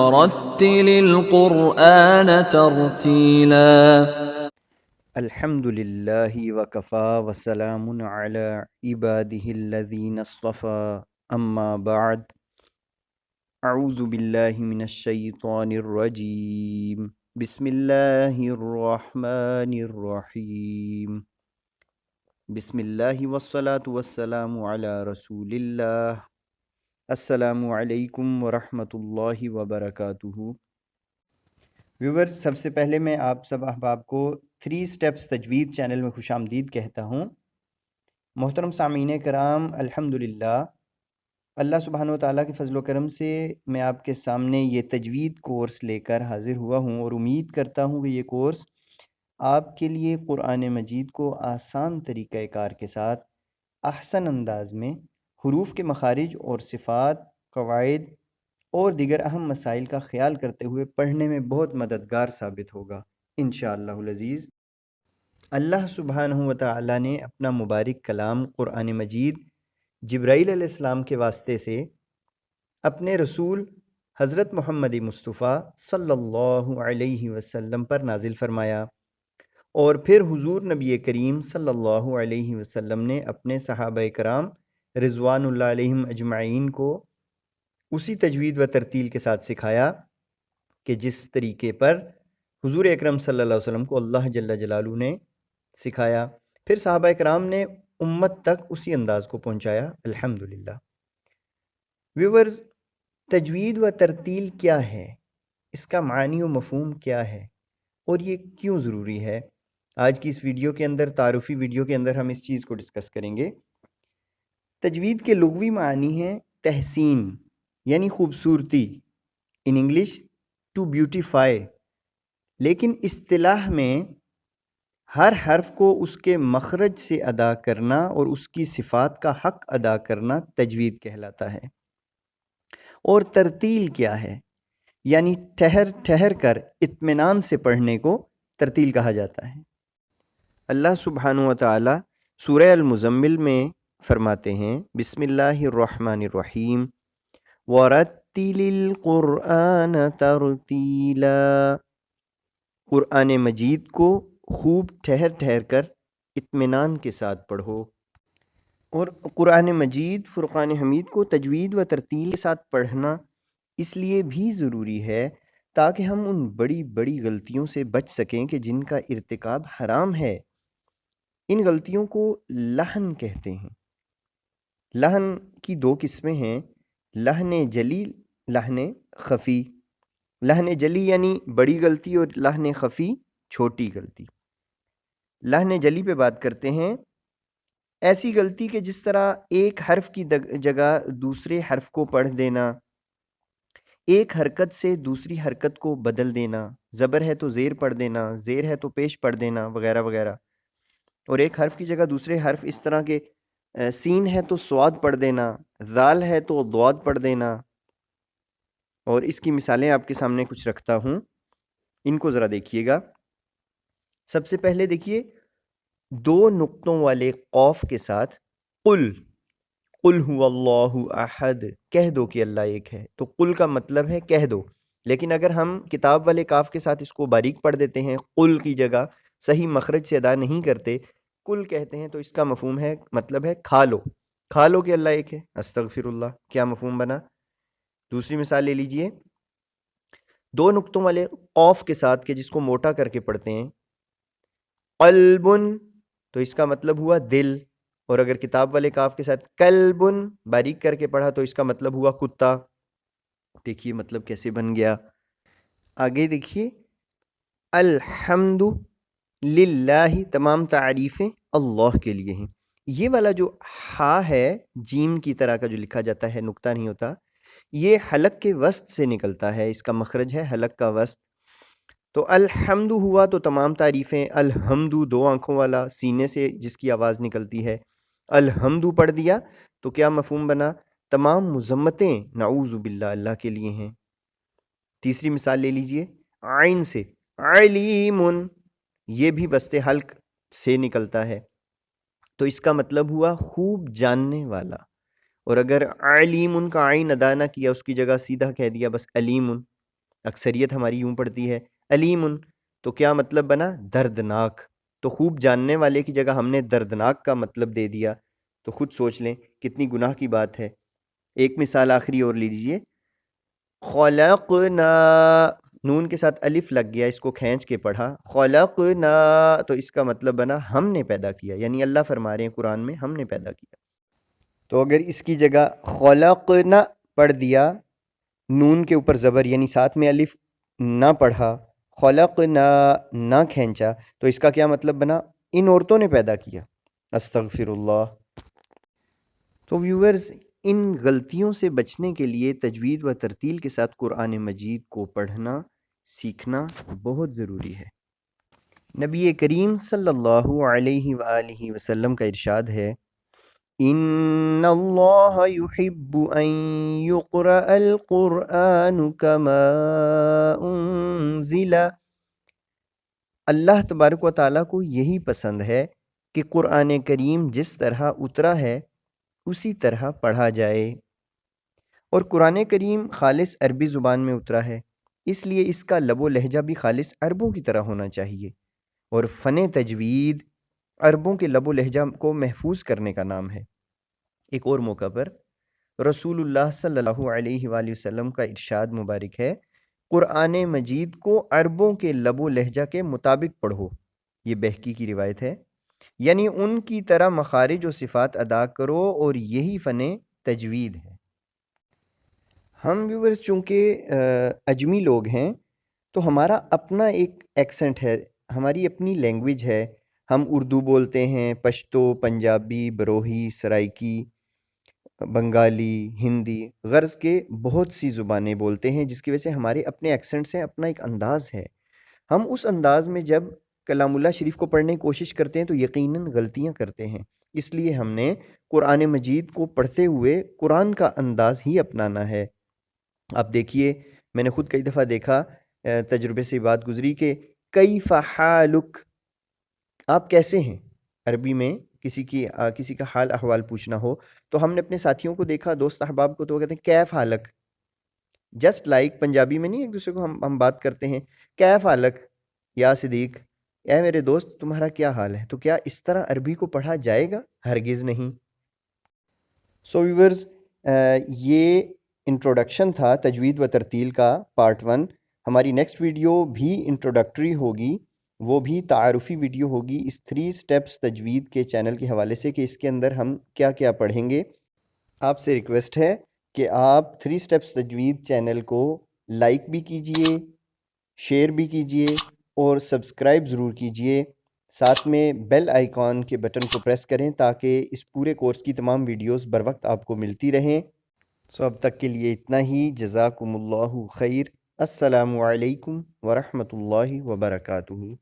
ورتل القرآن ترتیلا۔ الحمد للہ وکفا وسلام علی عبادہ الذین اصطفى اما بعد اعوذ باللہ من الشیطان الرجیم بسم اللہ الرحمن الرحیم بسم اللہ والصلاة والسلام علی رسول اللہ۔ السلام علیکم ورحمة اللہ وبرکاتہ۔ ویورز، سب سے پہلے میں آپ سب احباب کو 3 سٹیپس تجوید چینل میں خوش آمدید کہتا ہوں۔ محترم سامعین کرام، الحمدللہ اللہ سبحانہ و تعالیٰ کے فضل و کرم سے میں آپ کے سامنے یہ تجوید کورس لے کر حاضر ہوا ہوں، اور امید کرتا ہوں کہ یہ کورس آپ کے لیے قرآن مجید کو آسان طریقہ کار کے ساتھ احسن انداز میں حروف کے مخارج اور صفات، قواعد اور دیگر اہم مسائل کا خیال کرتے ہوئے پڑھنے میں بہت مددگار ثابت ہوگا انشاءاللہ العزیز۔ اللہ سبحانہ و تعالیٰ نے اپنا مبارک کلام قرآن مجید جبرائیل علیہ السلام کے واسطے سے اپنے رسول حضرت محمد مصطفیٰ صلی اللہ علیہ وسلم پر نازل فرمایا، اور پھر حضور نبی کریم صلی اللہ علیہ وسلم نے اپنے صحابہ کرام رضوان اللہ علیہم اجمعین کو اسی تجوید و ترتیل کے ساتھ سکھایا کہ جس طریقے پر حضور اکرم صلی اللہ علیہ وسلم کو اللہ جل جلالہ نے سکھایا، پھر صحابہ کرام نے امت تک اسی انداز کو پہنچایا الحمدللہ۔ ویورز، تجوید و ترتیل کیا ہے، اس کا معنی و مفہوم کیا ہے، اور یہ کیوں ضروری ہے، آج کی اس ویڈیو کے اندر، تعارفی ویڈیو کے اندر ہم اس چیز کو ڈسکس کریں گے۔ تجوید کے لغوی معنی ہیں تحسین یعنی خوبصورتی، ان انگلش ٹو بیوٹیفائی، لیکن اصطلاح میں ہر حرف کو اس کے مخرج سے ادا کرنا اور اس کی صفات کا حق ادا کرنا تجوید کہلاتا ہے۔ اور ترتیل کیا ہے، یعنی ٹھہر ٹھہر کر اطمینان سے پڑھنے کو ترتیل کہا جاتا ہے۔ اللہ سبحانہ و تعالی سورہ المزمل میں فرماتے ہیں بسم اللہ الرحمن الرحیم وَرَتِّلِ الْقُرْآنَ تَرْتِيلًا، قرآن مجید کو خوب ٹھہر ٹھہر کر اطمینان کے ساتھ پڑھو۔ اور قرآن مجید فرقان حمید کو تجوید و ترتیل کے ساتھ پڑھنا اس لیے بھی ضروری ہے تاکہ ہم ان بڑی بڑی غلطیوں سے بچ سکیں کہ جن کا ارتکاب حرام ہے۔ ان غلطیوں کو لحن کہتے ہیں۔ لحن کی 2 قسمیں ہیں، لحن جلی، لحن خفی۔ لحن جلی یعنی بڑی غلطی، اور لحن خفی چھوٹی غلطی۔ لحن جلی پہ بات کرتے ہیں، ایسی غلطی کہ جس طرح ایک حرف کی جگہ دوسرے حرف کو پڑھ دینا، ایک حرکت سے دوسری حرکت کو بدل دینا، زبر ہے تو زیر پڑھ دینا، زیر ہے تو پیش پڑھ دینا، وغیرہ وغیرہ۔ اور ایک حرف کی جگہ دوسرے حرف اس طرح کے سین ہے تو سواد پڑھ دینا، ذال ہے تو ضاد پڑھ دینا۔ اور اس کی مثالیں آپ کے سامنے کچھ رکھتا ہوں، ان کو ذرا دیکھیے گا۔ سب سے پہلے دیکھیے 2 نقطوں والے قاف کے ساتھ قل، قل هو اللہ احد، کہہ دو کہ اللہ ایک ہے، تو قل کا مطلب ہے کہہ دو، لیکن اگر ہم کتاب والے کاف کے ساتھ اس کو باریک پڑھ دیتے ہیں، قل کی جگہ صحیح مخرج سے ادا نہیں کرتے، کل کہتے ہیں، تو اس کا مفہوم ہے، مطلب ہے کھا لو، کھا لو کہ اللہ ایک ہے۔ استغفر اللہ، کیا مفہوم بنا؟ دوسری مثال لے لیجئے، 2 نقطوں والے قاف کے ساتھ کہ جس کو موٹا کر کے پڑھتے ہیں، قلبن، تو اس کا مطلب ہوا دل، اور اگر کتاب والے کاف کے ساتھ کلبن باریک کر کے پڑھا تو اس کا مطلب ہوا کتا۔ دیکھیے مطلب کیسے بن گیا۔ آگے دیکھیے، الحمد للہ، تمام تعریفیں اللہ کے لیے ہیں۔ یہ والا جو ہا ہے، جیم کی طرح کا جو لکھا جاتا ہے، نقطہ نہیں ہوتا، یہ حلق کے وسط سے نکلتا ہے، اس کا مخرج ہے حلق کا وسط۔ تو الحمد ہوا تو تمام تعریفیں، الحمد 2 آنکھوں والا سینے سے جس کی آواز نکلتی ہے، الحمد پڑھ دیا تو کیا مفہوم بنا؟ تمام مذمتیں نعوذ باللہ اللہ کے لیے ہیں۔ تیسری مثال لے لیجئے، عین سے علیم، یہ بھی بسط حلق سے نکلتا ہے، تو اس کا مطلب ہوا خوب جاننے والا۔ اور اگر علیم کا عین ادا نہ کیا، اس کی جگہ سیدھا کہہ دیا بس علیم، اکثریت ہماری یوں پڑھتی ہے علیم، تو کیا مطلب بنا؟ دردناک۔ تو خوب جاننے والے کی جگہ ہم نے دردناک کا مطلب دے دیا، تو خود سوچ لیں کتنی گناہ کی بات ہے۔ ایک مثال آخری اور لیجئے، خلقنا، نون کے ساتھ الف لگ گیا، اس کو کھینچ کے پڑھا، خلقنا، تو اس کا مطلب بنا ہم نے پیدا کیا، یعنی اللہ فرما رہے ہیں قرآن میں ہم نے پیدا کیا۔ تو اگر اس کی جگہ خلقنا پڑھ دیا، نون کے اوپر زبر یعنی ساتھ میں الف نہ پڑھا، خلقنا نہ کھینچا، تو اس کا کیا مطلب بنا؟ ان عورتوں نے پیدا کیا۔ استغفر اللہ۔ تو ویورز، ان غلطیوں سے بچنے کے لیے تجوید و ترتیل کے ساتھ قرآن مجید کو پڑھنا سیکھنا بہت ضروری ہے۔ نبی کریم صلی اللہ علیہ وآلہ وسلم کا ارشاد ہے، ان اللہ یحب ان یقرأ القرآن کما انزل، اللہ تبارک و تعالیٰ کو یہی پسند ہے کہ قرآن کریم جس طرح اترا ہے اسی طرح پڑھا جائے۔ اور قرآن کریم خالص عربی زبان میں اترا ہے، اس لیے اس کا لب و لہجہ بھی خالص عربوں کی طرح ہونا چاہیے، اور فن تجوید عربوں کے لب و لہجہ کو محفوظ کرنے کا نام ہے۔ ایک اور موقع پر رسول اللہ صلی اللہ علیہ وآلہ وسلم کا ارشاد مبارک ہے، قرآن مجید کو عربوں کے لب و لہجہ کے مطابق پڑھو، یہ بہقی کی روایت ہے، یعنی ان کی طرح مخارج و صفات ادا کرو، اور یہی فن تجوید ہے۔ ہم ویورز چونکہ اجمی لوگ ہیں، تو ہمارا اپنا ایک ایکسنٹ ہے، ہماری اپنی لینگویج ہے، ہم اردو بولتے ہیں، پشتو، پنجابی، بروہی، سرائکی، بنگالی، ہندی، غرض کے بہت سی زبانیں بولتے ہیں، جس کی وجہ سے ہمارے اپنے ایکسنٹس ہیں، اپنا ایک انداز ہے۔ ہم اس انداز میں جب کلام اللہ شریف کو پڑھنے کی کوشش کرتے ہیں تو یقیناً غلطیاں کرتے ہیں، اس لیے ہم نے قرآن مجید کو پڑھتے ہوئے قرآن کا انداز ہی اپنانا ہے۔ آپ دیکھیے، میں نے خود کئی دفعہ دیکھا، تجربے سے بات گزری کہ کیف حالک، آپ کیسے ہیں؟ عربی میں کسی کا حال احوال پوچھنا ہو تو ہم نے اپنے ساتھیوں کو دیکھا، دوست احباب کو، تو وہ کہتے ہیں کیف حالک، جسٹ لائک پنجابی میں نہیں ایک دوسرے کو ہم بات کرتے ہیں، کیف حالک یا صدیق، اے میرے دوست تمہارا کیا حال ہے؟ تو کیا اس طرح عربی کو پڑھا جائے گا؟ ہرگز نہیں۔ سو ویورز، یہ انٹروڈکشن تھا تجوید و ترتیل کا پارٹ 1۔ ہماری نیکسٹ ویڈیو بھی انٹروڈکٹری ہوگی، وہ بھی تعارفی ویڈیو ہوگی اس 3 سٹیپس تجوید کے چینل کے حوالے سے، کہ اس کے اندر ہم کیا کیا پڑھیں گے۔ آپ سے ریکویسٹ ہے کہ آپ 3 سٹیپس تجوید چینل کو لائک بھی کیجئے، شیئر بھی کیجئے، اور سبسکرائب ضرور کیجئے، ساتھ میں بیل آئیکن کے بٹن کو پریس کریں تاکہ اس پورے کورس کی تمام ویڈیوز بر وقت آپ کو ملتی رہیں۔ سو اب تک کے لیے اتنا ہی، جزاکم اللہ خیر، السلام علیکم ورحمۃ اللہ وبرکاتہ۔